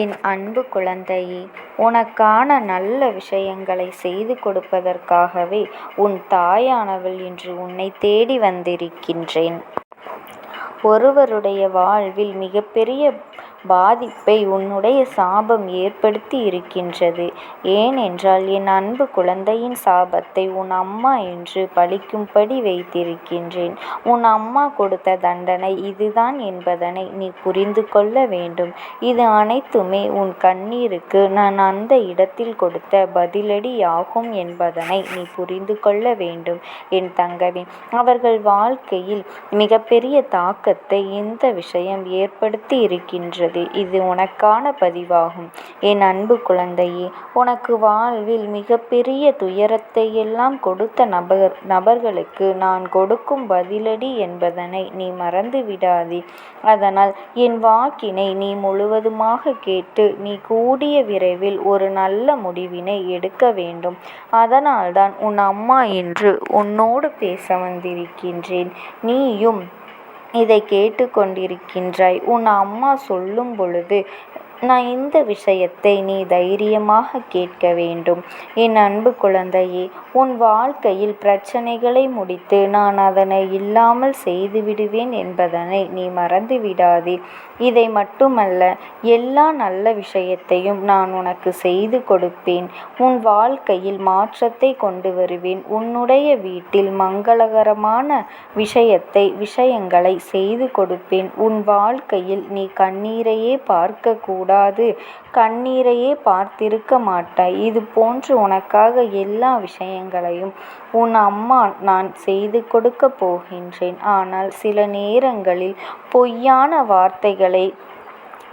என் அன்பு குழந்தையே, உனக்கான நல்ல விஷயங்களை செய்து கொடுப்பதற்காகவே உன் தாயானவள் இன்று உன்னை தேடி வந்திருக்கின்றேன். ஒருவருடைய வாழ்வில் மிகப்பெரிய பாதிப்பை உன்னுடைய சாபம் ஏற்படுத்தி இருக்கின்றது. ஏனென்றால் என் அன்பு குழந்தையின் சாபத்தை உன் அம்மா என்று பழிக்கும்படி வைத்திருக்கின்றேன். உன் அம்மா கொடுத்த தண்டனை இதுதான் என்பதனை நீ புரிந்து கொள்ள வேண்டும். இது அனைத்துமே உன் கண்ணீருக்கு நான் அந்த இடத்தில் கொடுத்த பதிலடியாகும் என்பதனை நீ புரிந்து கொள்ள வேண்டும் என் தங்கமே. அவர்கள் வாழ்க்கையில் மிகப்பெரிய தாக்கத்தை இந்த விஷயம் ஏற்படுத்தி இருக்கின்றது. இது உனக்கான பதிவாகும். என் அன்பு குழந்தையே, உனக்கு வாழ்வில் மிகப்பெரிய துயரத்தை எல்லாம் கொடுத்த நபர்களுக்கு நான் கொடுக்கும் பதிலடி என்பதனை நீ மறந்து விடாதே. அதனால் என் வாக்கினை நீ முழுவதுமாக கேட்டு நீ கூடிய விரைவில் ஒரு நல்ல முடிவினை எடுக்க வேண்டும். அதனால்தான் உன் அம்மா என்று உன்னோடு பேச வந்திருக்கின்றேன். நீயும் இதை கேட்டுக்கொண்டிருக்கின்றாய். உன் அம்மா சொல்லும் பொழுது நான் இந்த விஷயத்தை நீ தைரியமாக கேட்க வேண்டும். என் அன்பு குழந்தையே, உன் வாழ்க்கையில் பிரச்சனைகளை முடித்து நான் அதனை இல்லாமல் செய்து விடுவேன் என்பதனை நீ மறந்து விடாதே. இதை மட்டுமல்ல, எல்லா நல்ல விஷயத்தையும் நான் உனக்கு செய்து கொடுப்பேன். உன் வாழ்க்கையில் மாற்றத்தை கொண்டு வருவேன். உன்னுடைய வீட்டில் மங்களகரமான விஷயங்களை செய்து கொடுப்பேன். உன் வாழ்க்கையில் நீ கண்ணீரையே பார்க்க கூடாது, கண்ணீரையே பார்த்திருக்க மாட்டாய். இது போன்று உனக்காக எல்லா விஷயங்களையும் உன் அம்மா நான் செய்து கொடுக்க போகின்றேன். ஆனால் சில நேரங்களில் பொய்யான வார்த்தைகளை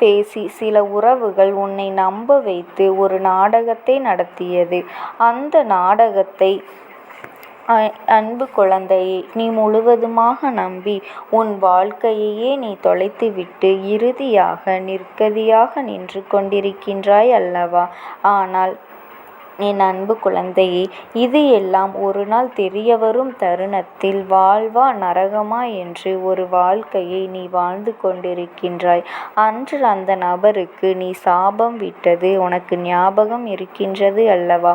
பேசி சில உறவுகள் உன்னை நம்ப வைத்து ஒரு நாடகத்தை நடத்தியது. அந்த நாடகத்தை அன்பு குழந்தையே, நீ முழுவதுமாக நம்பி உன் வாழ்க்கையையே நீ தொலைத்துவிட்டு இறுதியாக நிர்கதியாக நின்று கொண்டிருக்கின்றாய் அல்லவா? ஆனால் என் அன்பு குழந்தையே, இது எல்லாம் ஒரு நாள் தெரியவரும் தருணத்தில் வாழ்வா நரகமா என்று ஒரு வாழ்க்கையை நீ வாழ்ந்து கொண்டிருக்கின்றாய். அன்று அந்த நபருக்கு நீ சாபம் விட்டது உனக்கு ஞாபகம் இருக்கின்றது அல்லவா?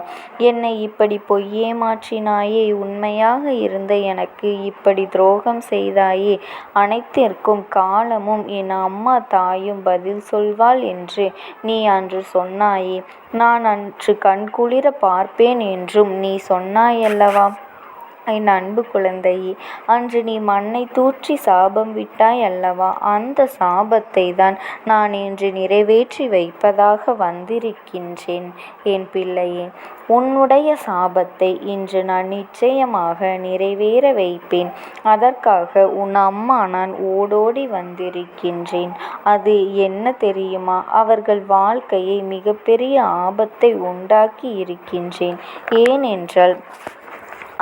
என்னை இப்படி பொய்யேமாற்றினாயே, உண்மையாக இருந்த எனக்கு இப்படி துரோகம் செய்தாயே, அனைத்திற்கும் காலமும் என் அம்மா தாயும் பதில் சொல்வாள் என்று நீ அன்று சொன்னாயே. நான் அன்று கண்குளிர பார்ப்பேன் என்றும் நீ சொன்னாயல்லவா? என் அன்பு குழந்தையே, அன்று நீ மண்ணை தூற்றி சாபம் விட்டாய் அல்லவா? அந்த சாபத்தை தான் நான் இன்று நிறைவேற்றி வைப்பதாக வந்திருக்கின்றேன் என் பிள்ளையே. உன்னுடைய சாபத்தை இன்று நான் நிச்சயமாக நிறைவேற வைப்பேன். அதற்காக உன் அம்மா நான் ஓடோடி வந்திருக்கின்றேன். அது என்ன தெரியுமா? அவர்கள் வாழ்க்கையை மிகப்பெரிய ஆபத்தை உண்டாக்கி இருக்கின்றேன். ஏனென்றால்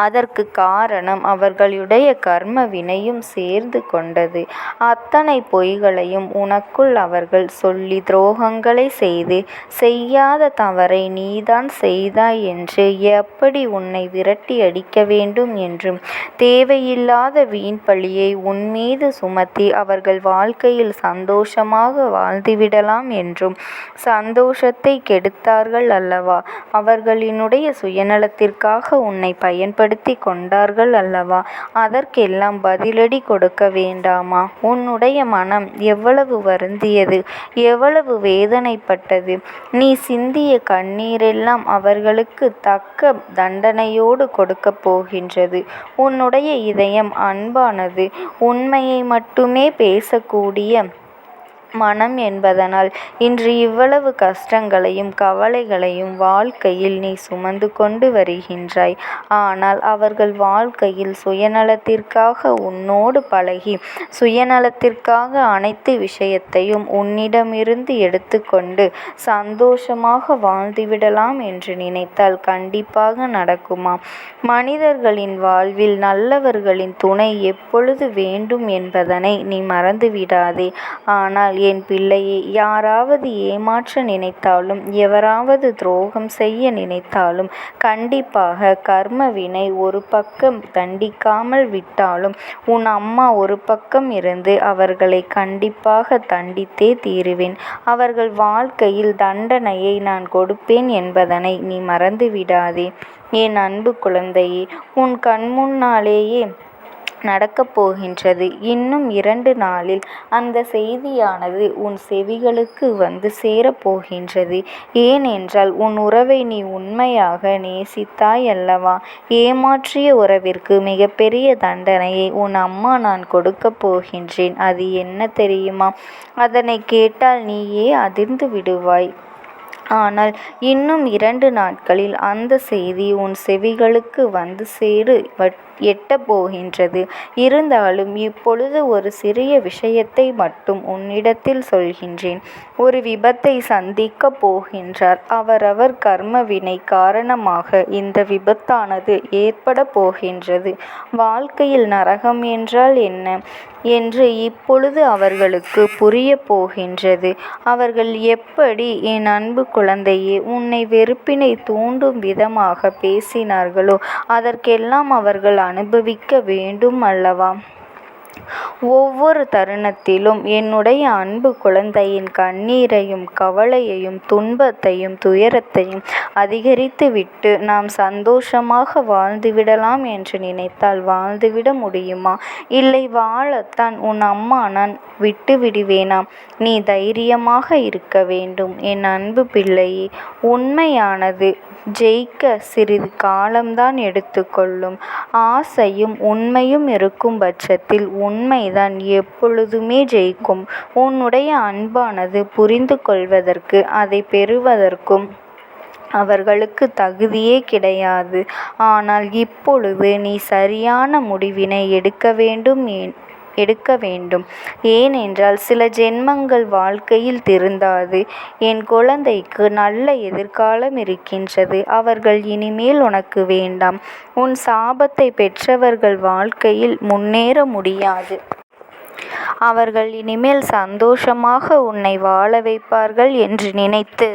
அதற்கு காரணம் அவர்களுடைய கர்ம வினையும் சேர்ந்து கொண்டது. அத்தனை பொய்களையும் உனக்குள் அவர்கள் சொல்லி துரோகங்களை செய்து செய்யாத தவறை நீதான் செய்தாய் என்று எப்படி உன்னை விரட்டி அடிக்க வேண்டும் என்றும் தேவையில்லாத வீண் பழியை உன்மீது சுமத்தி அவர்கள் வாழ்க்கையில் சந்தோஷமாக வாழ்ந்துவிடலாம் என்றும் சந்தோஷத்தை கெடுத்தார்கள் அல்லவா? அவர்களினுடைய சுயநலத்திற்காக உன்னை பயன்படுத்தி கொண்டார்கள் அல்லவா? அதற்கெல்லாம் பதிலடி கொடுக்க வேண்டாமா? உன்னுடைய மனம் எவ்வளவு வருந்தியது, எவ்வளவு வேதனைப்பட்டது. நீ சிந்திய கண்ணீரெல்லாம் அவர்களுக்கு தக்க தண்டனையோடு கொடுக்க போகின்றது. உன்னுடைய இதயம் அன்பானது, உண்மையை மட்டுமே பேசக்கூடிய மனம் என்பதனால் இன்று இவ்வளவு கஷ்டங்களையும் கவலைகளையும் வாழ்க்கையில் நீ சுமந்து கொண்டு வருகின்றாய். ஆனால் அவர்கள் வாழ்க்கையில் சுயநலத்திற்காக உன்னோடு பழகி சுயநலத்திற்காக அனைத்து விஷயத்தையும் உன்னிடமிருந்து எடுத்துக்கொண்டு சந்தோஷமாக வாழ்ந்துவிடலாம் என்று நினைத்தால் கண்டிப்பாக நடக்குமா? மனிதர்களின் வாழ்வில் நல்லவர்களின் துணை எப்பொழுது வேண்டும் என்பதனை நீ மறந்துவிடாதே. ஆனால் என் பிள்ளையே, யாராவது ஏமாற்ற நினைத்தாலும் எவராவது துரோகம் செய்ய நினைத்தாலும் கண்டிப்பாக கர்ம வினை ஒரு பக்கம் தண்டிக்காமல் விட்டாலும் உன் அம்மா ஒரு பக்கம் இருந்து அவர்களை கண்டிப்பாக தண்டித்தே தீருவேன். அவர்கள் வாழ்க்கையில் தண்டனையை நான் கொடுப்பேன் என்பதனை நீ மறந்துவிடாதே. என் அன்பு குழந்தையே, உன் கண்முன்னாலேயே நடக்கப் போகின்றது. இன்னும் 2 நாளில் அந்த செய்தியானது உன் செவிகளுக்கு வந்து சேரப்போகின்றது. ஏனென்றால் உன் உறவை நீ உண்மையாக நேசித்தாய் அல்லவா? ஏமாற்றிய உறவிற்கு மிகப்பெரிய தண்டனையை உன் அம்மா நான் கொடுக்கப் போகின்றேன். அது என்ன தெரியுமா? அதனை கேட்டால் நீயே அதிர்ந்து விடுவாய். ஆனால் இன்னும் 2 நாட்களில் அந்த செய்தி உன் செவிகளுக்கு வந்து எட்டப் போகின்றது. இருந்தாலும் இப்பொழுது ஒரு சிறிய விஷயத்தை மட்டும் உன்னிடத்தில் சொல்கின்றேன். ஒரு விபத்தை சந்திக்கப் போகின்றார். அவரவர் கர்ம வினை காரணமாக இந்த விபத்தானது ஏற்பட போகின்றது. வாழ்க்கையில் நரகம் என்றால் என்ன என்று இப்பொழுது அவர்களுக்கு புரிய போகின்றது. அவர்கள் எப்படி என் அன்பு குழந்தையே உன்னை வெறுப்பினை தூண்டும் விதமாக பேசினார்களோ அதற்கெல்லாம் அவர்கள் அனுபவிக்க வேண்டும் அல்லவா? ஒவ்வொரு தருணத்திலும் என்னுடைய அன்பு குழந்தையின் கண்ணீரையும் கவலையையும் துன்பத்தையும் துயரத்தையும் அதிகரித்துவிட்டு நாம் சந்தோஷமாக வாழ்ந்துவிடலாம் என்று நினைத்தால் வாழ்ந்துவிட முடியுமா? இல்லை, வாழத்தான் உன் அம்மா நான் விட்டு விடுவேனா? நீ தைரியமாக இருக்க வேண்டும் என் அன்பு பிள்ளையே. உண்மையானது ஜெயிக்க சிறிது காலம்தான் எடுத்துக்கொள்ளும். ஆசையும் உண்மையும் இருக்கும் பட்சத்தில் உண்மைதான் எப்பொழுதுமே ஜெயிக்கும். உன்னுடைய அன்பானது புரிந்து கொள்வதற்கு அதை பெறுவதற்கும் அவர்களுக்கு தகுதியே கிடையாது. ஆனால் இப்பொழுது நீ சரியான முடிவினை எடுக்க வேண்டும். ஏனென்றால் சில ஜென்மங்கள் வாழ்க்கையில் திருந்தாது. என் குழந்தைக்கு நல்ல எதிர்காலம் இருக்கின்றது. அவர்கள் இனிமேல் உனக்கு வேண்டாம். உன் சாபத்தை பெற்றவர்கள் வாழ்க்கையில் முன்னேற முடியாது. அவர்கள் இனிமேல் சந்தோஷமாக உன்னை வாழ வைப்பார்கள் என்று நினைத்து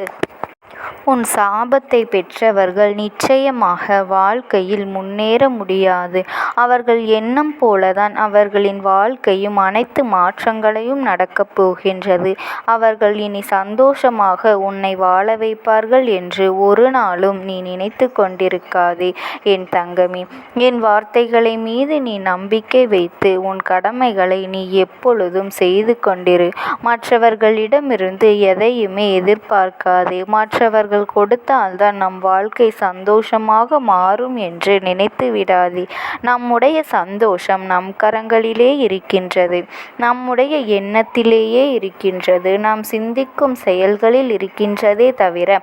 உன் சாபத்தை பெற்றவர்கள் நிச்சயமாக வாழ்க்கையில் முன்னேற முடியாது. அவர்கள் எண்ணம் போலதான் அவர்களின் வாழ்க்கையும் அனைத்து மாற்றங்களையும் நடக்கப் போகின்றது. அவர்கள் இனி சந்தோஷமாக உன்னை வாழ வைப்பார்கள் என்று ஒரு நாளும் நீ நினைத்து கொண்டிருக்காதே என் தங்கமே. என் வார்த்தைகளை மீது நீ நம்பிக்கை வைத்து உன் கடமைகளை நீ எப்பொழுதும் செய்து கொண்டிரு. மற்றவர்களிடமிருந்து எதையுமே எதிர்பார்க்காதே. மற்றவர்கள் கொடுத்தால்தான் நம் வாழ்க்கை சந்தோஷமாக மாறும் என்று நினைத்து விடாதே. நம்முடைய சந்தோஷம் நம் கரங்களிலே இருக்கின்றது. நம்முடைய எண்ணத்திலேயே இருக்கின்றது. நாம் சிந்திக்கும் செயல்களில் இருக்கின்றதே தவிர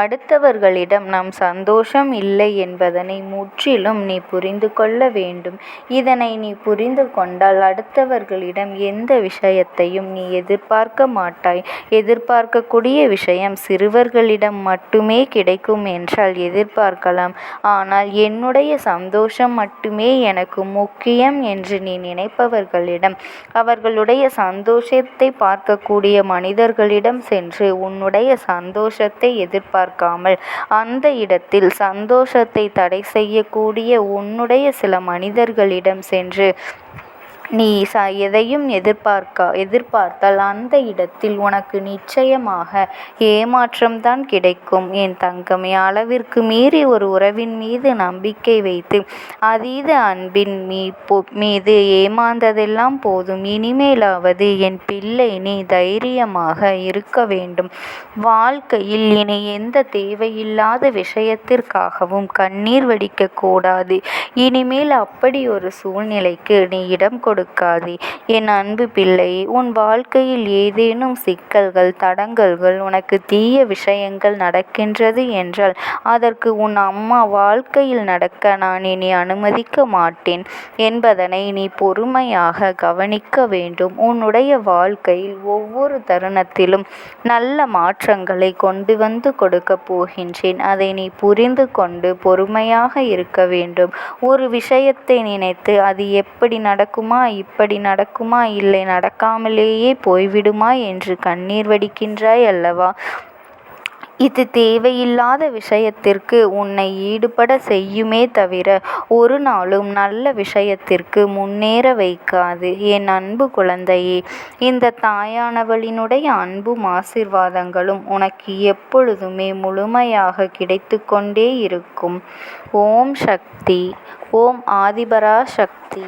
அடுத்தவர்களிடம் நம் சந்தோஷம் இல்லை என்பதனை முற்றிலும் நீ புரிந்து கொள்ள வேண்டும். இதனை நீ புரிந்து கொண்டால் அடுத்தவர்களிடம் எந்த விஷயத்தையும் நீ எதிர்பார்க்க மாட்டாய். எதிர்பார்க்கக்கூடிய விஷயம் சிறுவர்களிடம் மட்டுமே கிடைக்கும் என்றால் எதிர்பார்க்கலாம். ஆனால் என்னுடைய சந்தோஷம் மட்டுமே எனக்கு முக்கியம் என்று நீ நினைப்பவர்களிடம், அவர்களுடைய சந்தோஷத்தை பார்க்கக்கூடிய மனிதர்களிடம் சென்று உன்னுடைய சந்தோஷத்தை எதிர்பார்க்காமல் அந்த இடத்தில் சந்தோஷத்தை தடை செய்யக்கூடிய உன்னுடைய சில மனிதர்களிடம் சென்று நீ எதையும் எதிர்பார்த்தால் அந்த இடத்தில் உனக்கு நிச்சயமாக ஏமாற்றம்தான் கிடைக்கும் என் தங்கமே. அளவிற்கு மீறி ஒரு உறவின் மீது நம்பிக்கை வைத்து அதீத அன்பின் மீது ஏமாந்ததெல்லாம் போதும். இனிமேலாவது என் பிள்ளை நீ தைரியமாக இருக்க வேண்டும். வாழ்க்கையில் இனி எந்த தேவையில்லாத விஷயத்திற்காகவும் கண்ணீர் வடிக்க கூடாது. இனிமேல் அப்படி ஒரு சூழ்நிலைக்கு நீ இடம் கொடுக்காதே என் அன்பு பிள்ளையே. உன் வாழ்க்கையில் ஏதேனும் சிக்கல்கள் தடங்கல்கள் உனக்கு தீய விஷயங்கள் நடக்கின்றது என்றால் அதற்கு உன் அம்மா வாழ்க்கையில் நடக்க நான் இனி அனுமதிக்க மாட்டேன் என்பதனை நீ பொறுமையாக கவனிக்க வேண்டும். உன்னுடைய வாழ்க்கையில் ஒவ்வொரு தருணத்திலும் நல்ல மாற்றங்களை கொண்டு வந்து கொடுக்க போகின்றேன். அதை நீ புரிந்து கொண்டு பொறுமையாக இருக்க வேண்டும். ஒரு விஷயத்தை நினைத்து அது எப்படி நடக்குமா இப்படி நடக்குமா, இல்லை நடக்காமலேயே போய்விடுமா என்று கண்ணீர் வடிக்கின்றாய் அல்லவா? இது தேவையில்லாத விஷயத்திற்கு உன்னை ஈடுபட செய்யுமே தவிர ஒரு நாளும் நல்ல விஷயத்திற்கு முன்னேற வைக்காது. என் அன்பு குழந்தையே, இந்த தாயானவளினுடைய அன்பும் ஆசீர்வாதங்களும் உனக்கு எப்பொழுதுமே முழுமையாக கிடைத்து கொண்டே இருக்கும். ஓம் சக்தி. ஓம் ஆதிபரா சக்தி.